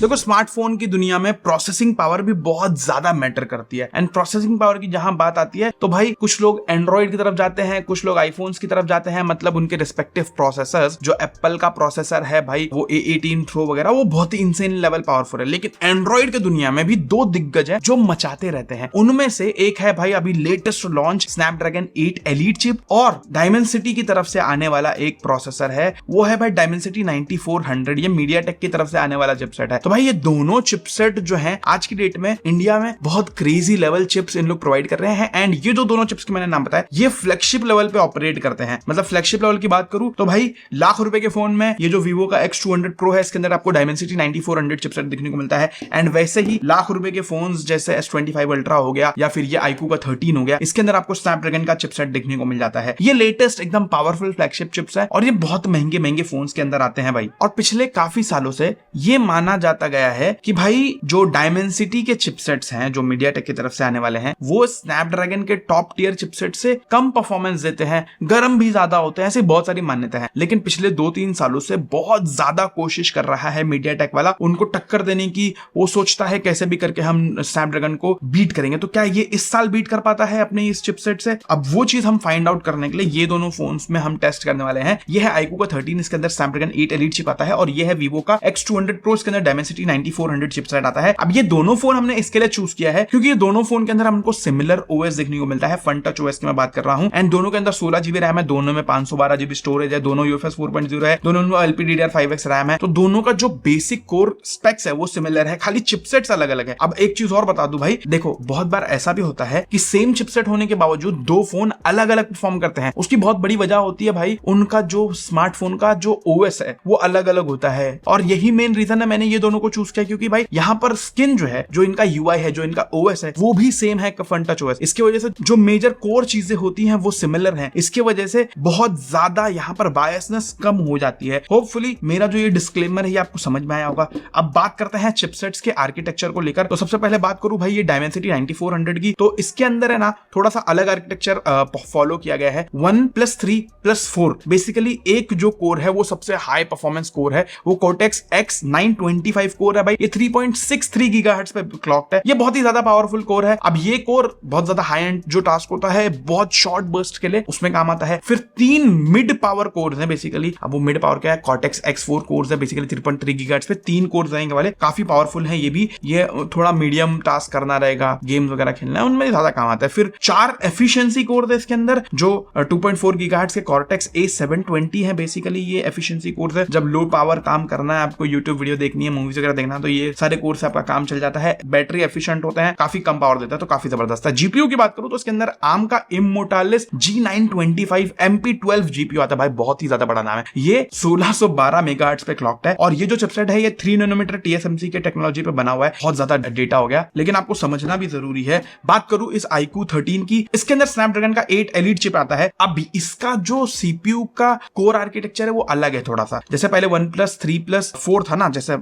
देखो स्मार्टफोन की दुनिया में प्रोसेसिंग पावर भी बहुत ज्यादा मैटर करती है। एंड प्रोसेसिंग पावर की जहां बात आती है तो भाई कुछ लोग एंड्रॉइड की तरफ जाते हैं, कुछ लोग आईफोन्स की तरफ जाते हैं, मतलब उनके रिस्पेक्टिव प्रोसेसर्स। जो एप्पल का प्रोसेसर है भाई वो A18 Pro वगैरह वो बहुत ही इंसेन लेवल पावरफुल है। लेकिन एंड्रॉइड की दुनिया में भी दो दिग्गज है जो मचाते रहते हैं। उनमें से एक है भाई अभी latest launch Snapdragon 8 elite chip, और डायमेंसिटी की तरफ से आने वाला एक प्रोसेसर है वो है भाई डायमेंसिटी 9400। ये मीडियाटेक की तरफ से आने वाला चिपसेट है। तो भाई ये दोनों चिपसेट जो हैं आज की डेट में इंडिया में बहुत क्रेजी लेवल चिप्स इन लोग प्रोवाइड कर रहे हैं। एंड ये जो दोनों चिप्स के मैंने नाम बताया ये फ्लैगशिप लेवल पे ऑपरेट करते हैं। मतलब फ्लैगशिप लेवल की बात करूं तो भाई लाख रुपए के फोन में ये जो Vivo का X200 Pro है इसके अंदर आपको डायमेंसिटी 9400 चिपसेट देखने को मिलता है। एंड वैसे ही लाख रुपए के फोन्स जैसे S25 Ultra हो गया या फिर ये iQOO का 13 हो गया, इसके अंदर आपको स्नैपड्रैगन का चिपसेट देखने को मिल जाता है। ये लेटेस्ट एकदम पावरफुल फ्लैगशिप चिप्स है और ये बहुत महंगे महंगे फोन्स के अंदर आते हैं भाई। और पिछले काफी सालों से ये माना जाता गया है कि भाई जो डायमेंसिटी के चिपसेट्स हैं जो मीडियाटेक की तरफ से आने वाले हैं वो स्नैपड्रैगन के टॉप टियर चिपसेट से कम परफॉर्मेंस देते हैं, गर्म भी ज्यादा होते हैं, ऐसी बहुत सारी मान्यता है। लेकिन पिछले 2-3 सालों से बहुत ज्यादा कोशिश कर रहा है मीडियाटेक वाला उनको टक्कर देने की। वो सोचता है कैसे भी करके हम स्नैपड्रैगन को बीट करेंगे। तो क्या ये इस साल बीट कर पाता है अपने इस चिपसेट से? अब वो चीज हम फाइंड आउट करने के लिए ये दोनों फोन्स में हम टेस्ट करने वाले हैं। ये है iQOO का 13, इसके अंदर स्नैपड्रैगन 8 एलीट चिप आता है, और ये है Vivo का X200 Pro, इसके अंदर डायमेंसिटी 9400 चिपसेट आता है। अब ये दोनों फोन हमने इसके लिए चूज किया है क्योंकि ये दोनों फोन के अंदर हमको सिमिलर OS देखने को मिलता है। फन टच OS की मैं बात कर रहा हूं। एंड दोनों के अंदर 16GB रैम है, दोनों में 512GB स्टोरेज है, दोनों UFS 4.0 है, दोनों में LPDDR5X रैम है। तो दोनों का जो बेसिक कोर स्पेक्स है वो सिमिलर है, खाली चिपसेट्स अलग अलग है। अब एक चीज और बता दूं भाई, देखो बहुत बार ऐसा भी होता है कि सेम चिपसेट होने के बावजूद दो फोन अलग अलग परफॉर्म करते हैं। उसकी बहुत बड़ी वजह होती है भाई उनका जो स्मार्टफोन का जो OS है वो अलग अलग होता है। और यही मेन रीजन है मैंने ये दोनों को चूज किया, क्योंकि भाई यहाँ पर स्किन जो है, जो इनका UI है, जो इनका OS है वो भी सेम है फन टच OS। इसकी वजह से जो मेजर कोर चीजें होती हैं वो सिमिलर हैं। इसकी वजह से बहुत ज्यादा यहाँ पर बायसनेस कम हो जाती है। होपफुली मेरा जो ये डिस्क्लेमर है ये आपको समझ में आया होगा। अब बात करते हैं चिपसेट्स के आर्किटेक्चर को लेकर। तो सबसे पहले बात करूं भाई ये डायमेंसिटी 9400 की, तो इसके अंदर है ना थोड़ा सा अलग आर्किटेक्चर फॉलो किया गया है। 1+3+4 बेसिकली एक जो कोर है वो सबसे हाई परफॉर्मेंस कोर है, वो Cortex X925 कोर है भाई। ये 3.63 गीगाहर्ट्ज पे क्लॉक्ड है। ये बहुत ही ज्यादा पावरफुल कोर है। अब ये कोर बहुत ज्यादा हाई एंड जो टास्क होता है बहुत शॉर्ट बर्स्ट के लिए उसमें काम आता है। फिर 3 मिड पावर कोर्स हैं बेसिकली। अब वो मिड पावर क्या है, Cortex X4 कोर्स है बेसिकली 3.3 गीगाहर्ट्ज पे 3 कोर्स रहेंगे वाले, काफी पावरफुल है ये भी। ये थोड़ा मीडियम टास्क करना रहेगा, गेम्स वगैरह खेलना है उनमें ज्यादा काम आता है। फिर 4 एफिशिएंसी कोर है इसके अंदर जो 2.4 गीगाहर्ट्ज के Cortex A720 है बेसिकली। ये एफिशिएंसी कोर्स है, जब लो पावर काम करना है, आपको यूट्यूब वीडियो देखनी है, मूवीज वगैरह देखना है, तो ये सारे कोर्स से आपका काम चल जाता है। बैटरी एफिशिएंट होते हैं, काफी कम पावर देता है, तो काफी जबरदस्त है। जीपीयू की बात करूं तो इसके अंदर ARM का Immortalis G925 MP12 जीपीयू आता है भाई, बहुत ही ज्यादा बड़ा नाम है। ये 1612 मेगाहर्ट्ज पे क्लॉक्ड है, और ये जो चिपसेट है ये 3 नैनोमीटर TSMC के टेक्नोलॉजी पे बना हुआ है। बहुत ज्यादा डेटा हो गया, लेकिन आपको समझना भी जरूरी है। बात करूं इस iQOO 13 की, इसके अंदर स्नैपड्रैगन का 8 एलीट चिप आता है। अब इसका जो CPU का कोर आर्किटेक्चर है वो अलग है थोड़ा सा। जैसे पहले 1+3+4 था ना, जैसे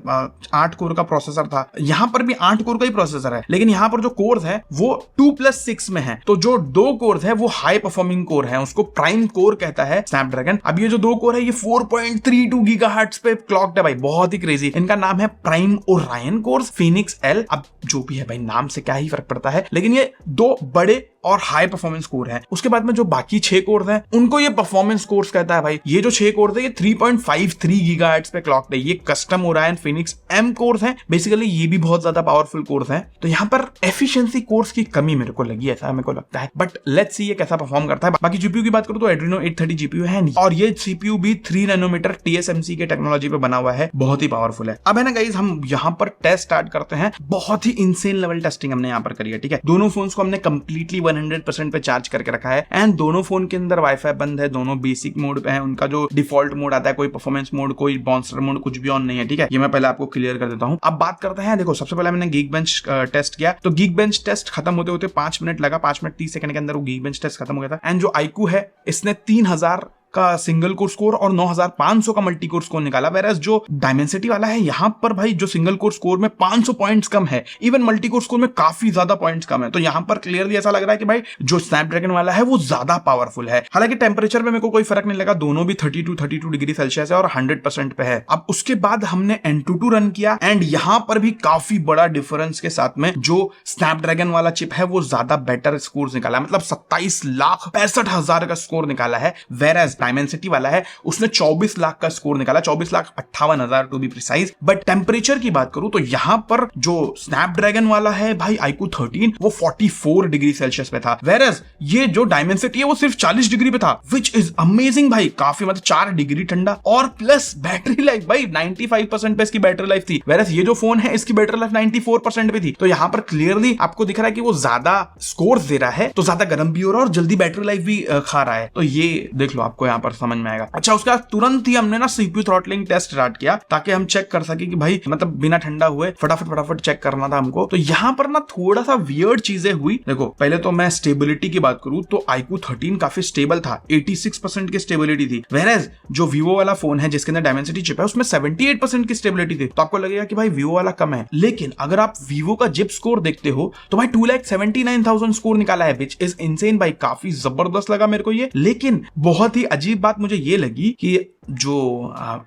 8 कोर का प्रोसेसर था, यहां पर भी 8 कोर का ही प्रोसेसर है, लेकिन यहां पर जो कोर है वो 2+6 में है। तो जो 2 कोर है वो हाई परफॉर्मिंग कोर है, उसको प्राइम कोर कहता है स्नैपड्रैगन। अब ये जो 2 कोर है ये 4.32 गीगाहर्ट्ज पे क्लॉक्ड है भाई, बहुत ही क्रेजी। इनका नाम है prime Orion course Phoenix L। अब जो भी है भाई नाम से क्या ही फर्क पड़ता है, लेकिन ये 2 बड़े और हाई परफॉर्मेंस कोर है। उसके बाद में जो बाकी 6 कोर हैं उनको ये परफॉर्मेंस कोर्स कहता है भाई। ये जो 6 कोर है ये 3.53 गीगाहर्ट्ज पे क्लॉक्ड है। ये custom Orion Phoenix M course है बेसिकली, ये भी बहुत ज्यादा पावरफुल कोर्स है। तो यहाँ पर एफिशिएंसी कोर्स की कमी मेरे को लगी, ऐसा मेरे को लगता है, बट लेट्स सी ये कैसा परफॉर्म करता है। बाकी जीपीयू की बात करूं तो Adreno 830 जीपीयू है, और ये सीपीयू भी 3 नैनोमीटर TSMC के टेक्नोलॉजी पे बना हुआ है, बहुत ही पावरफुल है। अब है ना गाइस, हम यहाँ पर टेस्ट स्टार्ट करते हैं। बहुत ही इंसेन लेवल टेस्टिंग हमने यहाँ पर करी है, ठीक है। दोनों फोन्स को हमने कंप्लीटली 100% पे चार्ज करके रखा है, एंड दोनों फोन के अंदर वाईफाई बंद है, दोनों बेसिक मोड पे है। उनका जो डिफॉल्ट मोड आता है, कोई परफॉर्मेंस मोड, कोई मॉन्स्टर मोड, कुछ भी ऑन नहीं है, ठीक है। ये मैं पहले आपको क्लियर कर देता हूं। अब बात करते हैं, देखो सबसे पहले मैंने Geekbench टेस्ट किया, तो Geekbench टेस्ट खत्म होते होते 5 मिनट लगा, 5 मिनट 30 सेकंड के अंदर वो Geekbench टेस्ट खत्म हो गया था। एंड जो iQOO है इसने 3000 का सिंगल कोर स्कोर और 9500 का मल्टी कोर स्कोर निकाला। वेराज जो डायमेंसिटी वाला है यहाँ पर भाई जो सिंगल कोर स्कोर में 500 पॉइंट्स कम है, इवन मल्टी कोर स्कोर में काफी ज्यादा पॉइंट्स कम है। तो यहाँ पर क्लियरली ऐसा लग रहा है कि भाई जो स्नैपड्रैगन वाला है वो ज्यादा पावरफुल है। हालांकि टेम्परेचर में मेरे को कोई फर्क नहीं लगा, दोनों भी 32 डिग्री सेल्सियस है और 100% पे है। अब उसके बाद हमने N22 रन किया एंड यहाँ पर भी काफी बड़ा डिफरेंस के साथ में जो स्नैपड्रैगन वाला चिप है वो ज्यादा बेटर स्कोर निकाला, मतलब 27,65,000 का स्कोर निकाला है। वेराज डायमेंसिटी वाला है उसने 24 लाख का स्कोर निकाला, 24,58,000 to be precise. But temperature की बात करूं तो यहां पर जो स्नैपड्रैगन वाला है भाई iQOO 13 वो 44 डिग्री सेल्सियस पे था, वेराज ये जो डायमेंसिटी है वो सिर्फ 40 डिग्री पे था, विच इज अमेजिंग भाई। काफी मतलब 4 डिग्री ठंडा और प्लस बैटरी लाइफ भाई 95% पे इसकी बैटरी लाइफ थी, वेराज ये जो फोन है इसकी बैटरी लाइफ 94% पे थी। तो यहां पर क्लियरली आपको दिख रहा है कि वो ज्यादा स्कोर दे रहा है तो ज्यादा गर्म भी हो रहा है और जल्दी बैटरी लाइफ भी खा रहा है। तो ये देख लो, आपको यहाँ पर समझ में आएगा। अच्छा, उसके बाद तुरंत ही हमने ना CPU थ्रॉटलिंग टेस्ट स्टार्ट किया ताकि हम चेक कर सके कि भाई मतलब बिना ठंडा हुए फटाफट चेक करना था हमको। तो यहाँ पर ना थोड़ा सा वियर्ड चीजें हुई। देखो पहले तो मैं स्टेबिलिटी की बात करूं तो iQOO 13 काफी स्टेबल था, 86% की स्टेबिलिटी थी। वेराज जो Vivo वाला फोन है जिसके अंदर डायमेंसिटी चिप है उसमें 78% की स्टेबिलिटी थी। तो आपको लगेगा कि भाई Vivo वाला कम है, लेकिन अगर आप Vivo का जिप स्कोर देखते हो तो भाई 2,79,000 स्कोर निकाला है, विच इज इनसेन भाई। काफी जबरदस्त लगा मेरे को ये। लेकिन बहुत ही अजीब बात मुझे ये लगी कि जो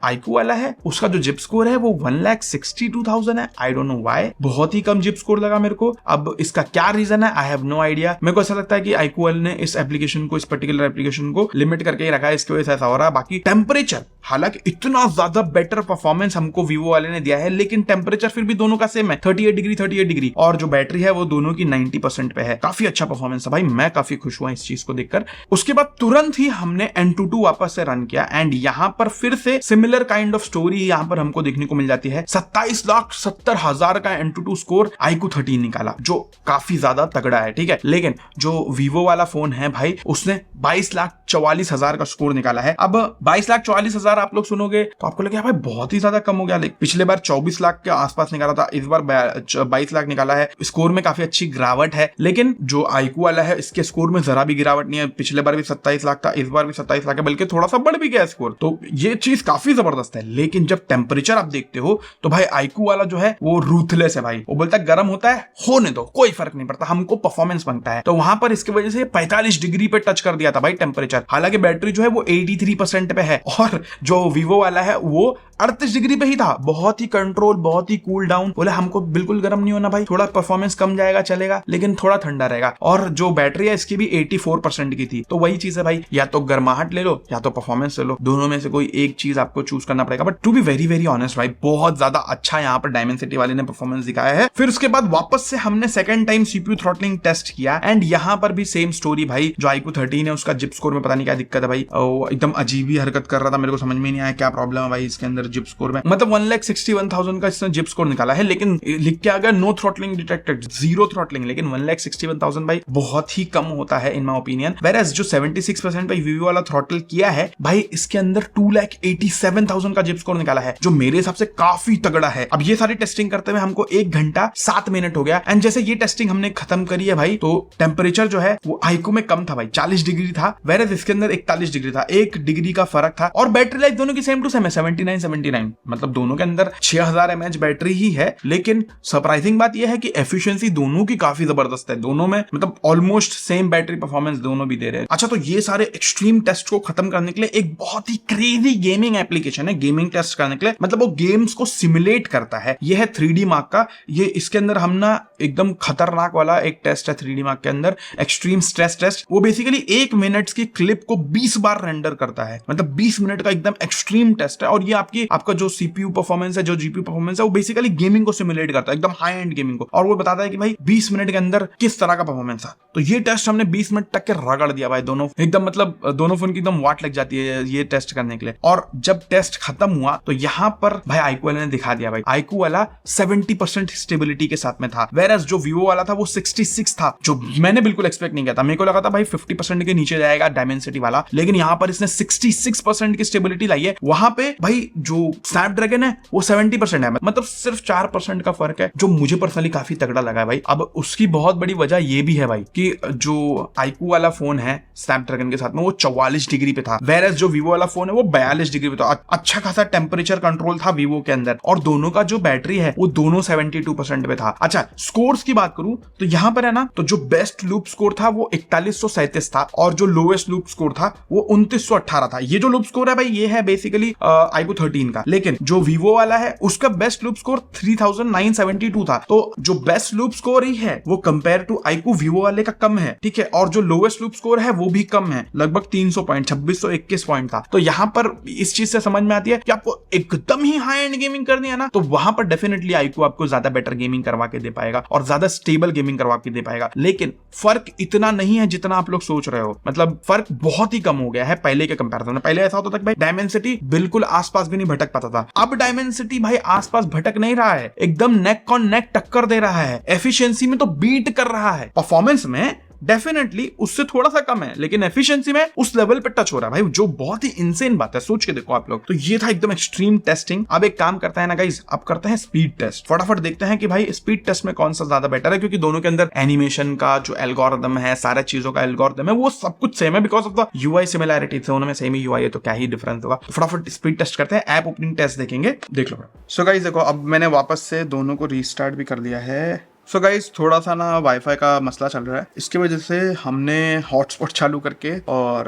iQOO वाला है उसका जो जिप स्कोर है वो 1,62,000 है। आई डोंट नो व्हाई, बहुत ही कम जिप स्कोर लगा मेरे को। अब इसका क्या रीजन है आई हैव नो आइडिया। मेरे को ऐसा लगता है कि iQOO वाले ने इस एप्लीकेशन को, इस पर्टिकुलर एप्लीकेशन को लिमिट करके ही रखा है, इसकी वजह से ऐसा हो रहा है। बाकी टेम्परेचर, हालांकि इतना ज्यादा बेटर परफॉर्मेंस हमको Vivo वाले ने दिया है, लेकिन टेम्परेचर फिर भी दोनों का सेम है, 38 डिग्री और जो बैटरी है वो दोनों की 90% पे है। काफी अच्छा परफॉर्मेंस है भाई, मैं काफी खुश हुआ इस चीज को देखकर। उसके बाद तुरंत ही हमने N22 वापस से रन किया एंड यहाँ पर फिर से सिमिलर काइंड ऑफ स्टोरी यहाँ पर हमको देखने को मिल जाती है। 27,70,000 का N22 स्कोर iQOO 13 निकाला, जो काफी ज्यादा तगड़ा है, ठीक है। लेकिन जो Vivo वाला फोन है भाई उसने 22,44,000 का स्कोर निकाला है। अब 22,44,000 आप लोग सुनोगे तो आपको लगेगा भाई बहुत ही ज्यादा कम हो गया। पिछले बार 24 लाख के आसपास निकाला था, इस बार 22 लाख निकाला है। स्कोर में काफी अच्छी गिरावट है, लेकिन जो iQOO वाला है इसके स्कोर में जरा भी गिरावट नहीं है। पिछले बार भी 27 लाख था, इस बार भी 27 लाख है, बल्कि थोड़ा सा बढ़ भी गया स्कोर। तो ये चीज काफी जबरदस्त है। लेकिन जब टेम्परेचर आप देखते हो तो भाई iQOO वाला जो है वो रूथलेस है भाई। वो बोलता है गर्म होता है होने दो, कोई फर्क नहीं पड़ता, हमको परफॉर्मेंस बनता है। तो वहां पर इसकी वजह से 45 डिग्री पे टच कर दिया था भाई टेम्परेचर। हालांकि बैटरी जो है वो 83% पे है और जो Vivo वाला है वो 38 डिग्री पे ही था। बहुत ही कंट्रोल, बहुत ही कूल डाउन। बोले हमको बिल्कुल गर्म नहीं होना भाई, थोड़ा परफॉर्मेंस कम जाएगा चलेगा, लेकिन थोड़ा ठंडा रहेगा। और जो बैटरी है इसकी भी 84% की थी। तो वही चीज है भाई, या तो गर्माहट ले लो या तो परफॉर्मेंस ले लो, दोनों में से कोई एक चीज आपको चूज करना पड़ेगा। But to be very very honest भाई, बहुत ज्यादा अच्छा यहाँ पर डायमेंसिटी वाले ने परफॉर्मेंस दिखाया है। फिर उसके बाद वापस से हमने second time CPU throttling test किया एंड यहाँ पर भी सेम स्टोरी भाई। जो iQOO 13 है उसका जिप स्कोर में पता नहीं क्या दिक्कत है भाई, एकदम अजीब ही हरकत कर रहा था, मेरे को समझ में नहीं आया क्या प्रॉब्लम है भाई इसके अंदर जिप स्कोर में। मतलब 1,61,000 का इसने जिप स्कोर निकाला है, लेकिन लिख के आ गया no throttling detected, zero throttling. लेकिन 1,61,000 भाई बहुत ही कम होता है इन माय ओपिनियन। वेयरएज जो 76% भाई Vivo वाला थ्रॉटल किया है भाई, इसके अंदर 2,87,000 का जिप स्कोर निकाला है, जो मेरे हिसाब से काफी तगड़ा है। अब ये सारी टेस्टिंग करते हुए हमको 1 घंटा 7 मिनट हो गया एंड जैसे ये टेस्टिंग हमने खत्म करी है भाई, तो टेम्परेचर जो है वो iQOO में कम था भाई, 40 डिग्री था, वेयरएज इसके अंदर 41 डिग्री था, 1 डिग्री का फर्क था। और बैटरी लाइफ दोनों की सेम टू सेम है, 79, मतलब दोनों के अंदर 6000 mAh बैटरी ही है। लेकिन सरप्राइजिंग बात यह है कि एफिशिएंसी दोनों की काफी जबरदस्त है, दोनों में मतलब ऑलमोस्ट सेम बैटरी परफॉर्मेंस दोनों भी दे रहे हैं। अच्छा, तो ये सारे एक्सट्रीम टेस्ट को खत्म करने के लिए एक बहुत ही क्रेजी गेमिंग एप्लीकेशन है, गेमिंग टेस्ट करने के लिए, मतलब वो गेम्स को सिमुलेट करता है। ये है 3D मार्क का। ये इसके अंदर हम ना एकदम खतरनाक वाला एक टेस्ट है 3D मार्क के अंदर, एक्सट्रीम स्ट्रेस टेस्ट। वो बेसिकली 1 मिनट की क्लिप को 20 बार रेंडर करता है, मतलब 20 मिनट का एकदम एक्सट्रीम टेस्ट है। और ये आपका जो CPU परफॉर्मेंस है, जो GPU परफॉर्मेंस है, वो बेसिकली गेमिंग को सिमुलेट करता है, एकदम हाई एंड गेमिंग को। और वो बताता है कि भाई 20 मिनट के अंदर किस तरह का परफॉर्मेंस है। तो ये टेस्ट हमने 20 मिनट तक के रगड़ दिया भाई, दोनों एकदम, मतलब दोनों फोन की एकदम वाट लग जाती है ये टेस्ट करने के लिए। और जब टेस्ट खत्म हुआ तो यहाँ पर भाई iQOO वाले ने दिखा दिया भाई, iQOO वाला 70% स्टेबिलिटी के साथ में था, वेयरएज जो Vivo वाला था वो 66 था, जो मैंने बिल्कुल एक्सपेक्ट नहीं किया था। मेरे को लगा था भाई 50% के नीचे जाएगा, डायमेंसिटी वाला, लेकिन यहाँ पर इसने 66% की स्टेबिलिटी लाई है। वहां पे भाई जो स्नैपड्रैगन है वो 70% है, मतलब सिर्फ 4% का फर्क है, जो मुझे पर्सनली काफी तगड़ा लगा है भाई। अब उसकी बहुत बड़ी वजह ये भी है भाई कि जो iQOO वाला फोन है स्नैपड्रैगन के साथ में वो 44 डिग्री पे था, वेरएस जो वीवो वाला फोन है वो 42 डिग्री पे था। अच्छा खासा टेम्परेचर कंट्रोल था वीवो के अंदर, और दोनों का जो बैटरी है वो दोनों 72% पे था। अच्छा, स्कोर्स की बात करूं तो यहाँ पर है ना, तो जो बेस्ट लूप स्कोर था वो 4137 था, और जो लोएस्ट लूप स्कोर था वो 2918 था। ये जो लूप स्कोर है भाई ये है बेसिकली iQOO 13 का, लेकिन जो वीवो वाला है उसका बेस्ट लूप स्कोर 3972 था। तो जो बेस्ट लूप स्कोर ही है वो कंपेयर टू iQOO वीवो वाले का कम है, ठीक है, और जो लोएस्ट लूप स्कोर है वो भी कम है, लगभग 300 पॉइंट, 2621 पॉइंट था। तो यहाँ पर इस चीज से समझ में आती है कि आपको एकदम ही हाई एंड गेमिंग करनी है ना, तो वहां पर डेफिनेटली iQOO आपको ज्यादा बेटर गेमिंग करवा के दे पाएगा और ज्यादा स्टेबल गेमिंग करवा के दे पाएगा। लेकिन फर्क इतना नहीं है जितना आप लोग सोच रहे हो, मतलब फर्क बहुत ही कम हो गया है पहले के कंपैरिजन में। पहले ऐसा होता था कि भाई डायमेंसिटी बिल्कुल आसपास भी नहीं भटक पाता था, अब डायमेंसिटी भाई आसपास भटक नहीं रहा है, एकदम नेक ऑन नेक टक्कर दे रहा है, एफिशिएंसी में तो बीट कर रहा है, परफॉर्मेंस में डेफिनेटली उससे थोड़ा सा कम है, लेकिन एफिशिएंसी में उस लेवल पे टच हो रहा है भाई, जो बहुत ही इनसेन बात है। सोच के देखो आप लोग। तो ये था एकदम एक्सट्रीम टेस्टिंग। अब एक काम करता है ना गाइस, अब करते हैं स्पीड टेस्ट। फटाफट देखते हैं कि भाई स्पीड टेस्ट में कौन सा ज्यादा बेटर है, क्योंकि दोनों के अंदर एनिमेशन का जो एल्गोरिदम है, सारा चीजों का एल्गोरिदम है, वो सब कुछ सेम है because of the UI similarity. दोनों में सेम ही यूआई है तो क्या ही डिफरेंस होगा। फटाफट स्पीड टेस्ट करते हैं, ऐप ओपनिंग टेस्ट देखेंगे, देख लो। सो गाइस देखो, अब मैंने वापस से दोनों को रीस्टार्ट भी कर दिया है। सो गाइस थोड़ा सा ना वाईफाई का मसला चल रहा है, इसकी वजह से हमने हॉटस्पॉट चालू करके और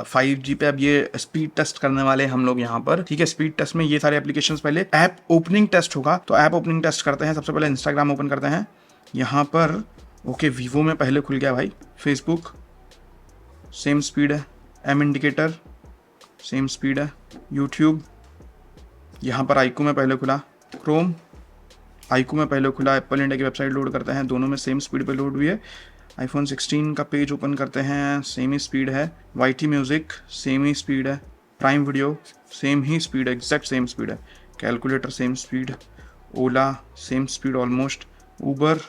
5G पे अब ये स्पीड टेस्ट करने वाले हम लोग यहाँ पर, ठीक है। स्पीड टेस्ट में ये सारे एप्लीकेशंस, पहले ऐप ओपनिंग टेस्ट होगा, तो ऐप ओपनिंग टेस्ट करते हैं। सबसे पहले इंस्टाग्राम ओपन करते हैं यहाँ पर। ओके, वीवो में पहले खुल गया भाई, फेसबुक सेम स्पीड है, एम इंडिकेटर सेम स्पीड है, यूट्यूब यहाँ पर iQOO में पहले खुला, क्रोम iQOO में पहले खुला, एप्पल इंडिया की वेबसाइट लोड करते हैं, दोनों में सेम स्पीड पे लोड हुई है। iPhone 16 का पेज ओपन करते हैं, सेम ही स्पीड है। YT म्यूजिक सेम ही स्पीड है, प्राइम वीडियो सेम ही स्पीड है, एग्जैक्ट सेम स्पीड है। कैलकुलेटर सेम स्पीड, ओला सेम स्पीड ऑलमोस्ट, ऊबर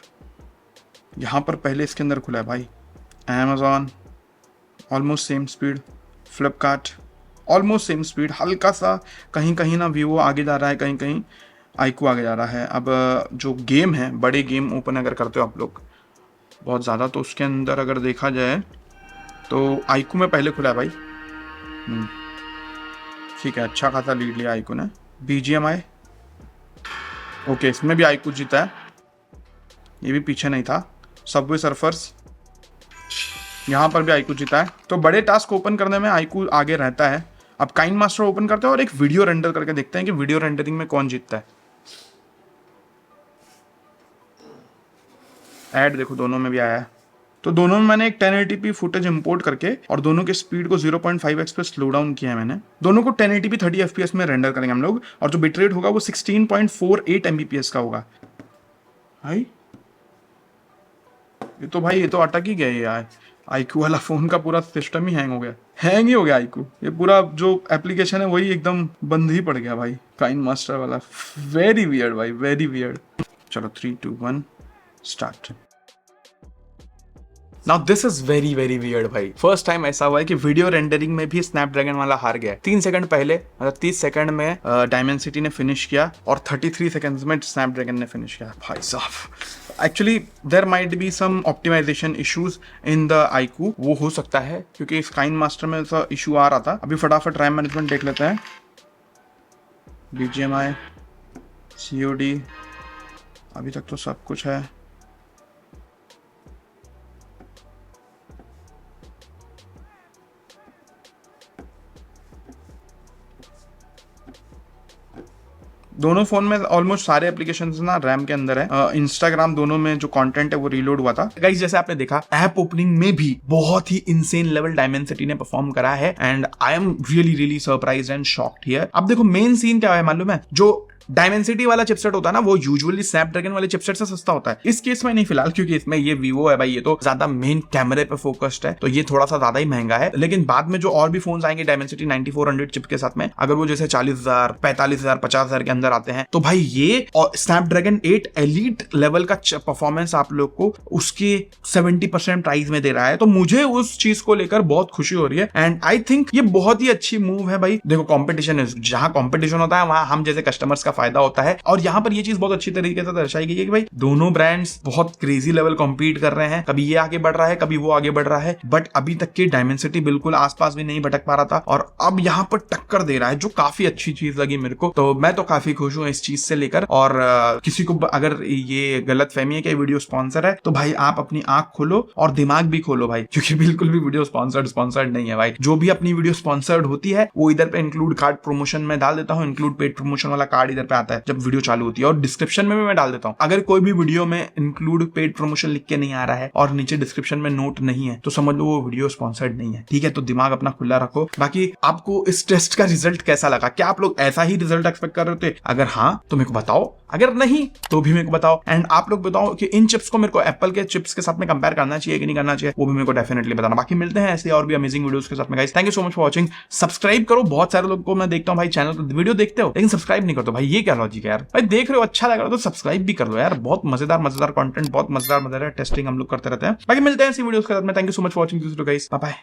यहाँ पर पहले इसके अंदर खुला है भाई, Amazon almost same speed, Flipkart almost same speed, हल्का सा कहीं कहीं ना वीवो आगे जा रहा है, कहीं कहीं iQOO आगे जा रहा है। अब जो गेम है, बड़े गेम ओपन अगर करते हो आप लोग बहुत ज़्यादा, तो उसके अंदर अगर देखा जाए तो iQOO में पहले खुला है भाई, ठीक है, अच्छा खासा लीड लिया iQOO ने। BGMI ओके, इसमें भी iQOO जीता है, ये भी पीछे नहीं था। सबवे सर्फर्स यहाँ पर भी iQOO जीता है। तो बड़े टास्क ओपन करने में iQOO आगे रहता है। अब काइन मास्टर ओपन करते हैं और एक वीडियो रेंडर करके देखते हैं कि वीडियो रेंडरिंग में कौन जीतता है। ऐड देखो दोनों में भी आया है, तो दोनों में मैंने एक 1080p फुटेज इंपोर्ट करके और दोनों के स्पीड को 0.5x पे स्लो डाउन किया है मैंने। दोनों को 1080p 30 fps में रेंडर करेंगे हम लोग, और जो बिट रेट होगा वो 16.48 mbps का होगा। भाई ये तो अटक ही गया यार, iQOO वाला फोन का पूरा सिस्टम ही हैंग हो गया, हैंग ही हो गया iQOO। ये पूरा जो एप्लीकेशन है वही एकदम बंद ही पड़ गया भाई, काइन मास्टर वाला। वेरी वियर्ड भाई, वेरी वियर्ड। चलो 3 2 1 start. Now this is very very weird भाई, फर्स्ट टाइम ऐसा हुआ है कि वीडियो रेंडरिंग में भी स्नैपड्रैगन वाला हार गया। 3 सेकंड पहले, मतलब 30 सेकंड में डायमेंसिटी ने फिनिश किया और 33 सेकंड्स में स्नैपड्रैगन ने फिनिश किया। भाई साहब, actually there might be some optimisation issues in the iQOO, वो हो सकता है क्योंकि इस काइन मास्टर में ऐसा इशू आ रहा था। अभी फटाफट रैम मैनेजमेंट देख लेते हैं। BGMI COD अभी तक तो सब कुछ है। दोनों फोन में ऑलमोस्ट सारे एप्लीकेशंस ना रैम के अंदर है। इंस्टाग्राम दोनों में जो कंटेंट है वो रीलोड हुआ था। गाइस जैसे आपने देखा, ऐप ओपनिंग में भी बहुत ही इंसेन लेवल डायमेंसिटी ने परफॉर्म करा है, and I am really really surprised and shocked here. अब देखो मेन सीन क्या है मालूम है, जो डायमेंसिटी वाला चिपसेट होता है ना, वो यूजुअली स्नैपड्रैगन वाले चिपसेट से सस्ता होता है। इस केस में नहीं फिलहाल, क्योंकि इसमें ये वीवो है भाई, ये तो ज्यादा मेन कैमरे पे फोकस्ड है, तो ये थोड़ा सा ज्यादा ही महंगा है। लेकिन बाद में जो और भी फोन आएंगे डायमेंसिटी 9400 चिप के साथ में, अगर वो जैसे 40,000, 45,000, 50,000 के अंदर आते हैं, तो भाई ये स्नैपड्रैगन 8 एलीट लेवल का परफॉर्मेंस आप लोग को उसके 70% प्राइस में दे रहा है। तो मुझे उस चीज को लेकर बहुत खुशी हो रही है एंड आई थिंक ये बहुत ही अच्छी मूव है भाई। देखो कंपटीशन है, जहां कंपटीशन होता है वहां हम जैसे कस्टमर्स का फायदा होता है, और यहाँ पर ये चीज बहुत अच्छी तरीके से दर्शाई गई है कि भाई दोनों ब्रांड्स बहुत क्रेजी लेवल कॉम्पीट कर रहे हैं, कभी ये आगे बढ़ रहा है, कभी वो आगे बढ़ रहा है, बट अभी तक की डायमेंसिटी बिल्कुल आसपास भी नहीं भटक पा रहा था और अब यहाँ पर टक्कर दे रहा है, जो काफी अच्छी चीज लगी मेरे को। तो मैं तो काफी खुश हूँ इस चीज से लेकर। और किसी को अगर ये गलत फहमी है कि वीडियो स्पॉन्सर है, तो भाई आप अपनी आंख खोलो और दिमाग भी खोलो भाई, क्योंकि बिल्कुल भी वीडियो स्पॉन्सर्ड नहीं है भाई। जो भी अपनी वीडियो स्पॉन्सर्ड होती है वो इधर पे इंक्लूड कार्ड प्रमोशन में डाल देता हूँ, इंक्लूड पेड प्रमोशन वाला कार्ड इधर पे आता है जब वीडियो चालू होती है, और डिस्क्रिप्शन में भी मैं डाल देता हूँ। अगर कोई भी वीडियो में इंक्लूड पेड प्रमोशन लिख के नहीं आ रहा है और नीचे डिस्क्रिप्शन में नोट नहीं है, तो समझ लो वो वीडियो स्पॉन्सर्ड नहीं है, ठीक है। तो दिमाग अपना खुला रखो। बाकी आपको इस टेस्ट का रिजल्ट कैसा लगा? क्या आप लोग ऐसा ही रिजल्ट एक्सपेक्ट कर रहे थे? अगर हाँ तो मेरे को बताओ, अगर नहीं तो भी मेरे को बताओ। एंड आप लोग बताओ कि इन चिप्स को मेरे को एप्पल के चिप्स के साथ में कंपेयर करना चाहिए कि नहीं करना चाहिए, वो भी मेरे को डेफिनेटली बताना। बाकी मिलते हैं ऐसे और भी अमेजिंग वीडियोस के साथ में guys. Thank you so much for watching. Subscribe करो। बहुत सारे लोग को मैं देखता हूँ भाई चैनल पर वीडियो देखते हो लेकिन सब्सक्राइब नहीं करते भाई, ये क्या लॉजिक है यार? भाई देख रहे हो, अच्छा लग रहा है तो सब्सक्राइब भी कर लो यार। बहुत मजेदार कंटेंट, बहुत मजेदार टेस्टिंग हम लोग करते रहते हैं। बाकी मिलते हैं ऐसी वीडियोस के साथ में। Thank you so much for watching this video guys. Bye bye.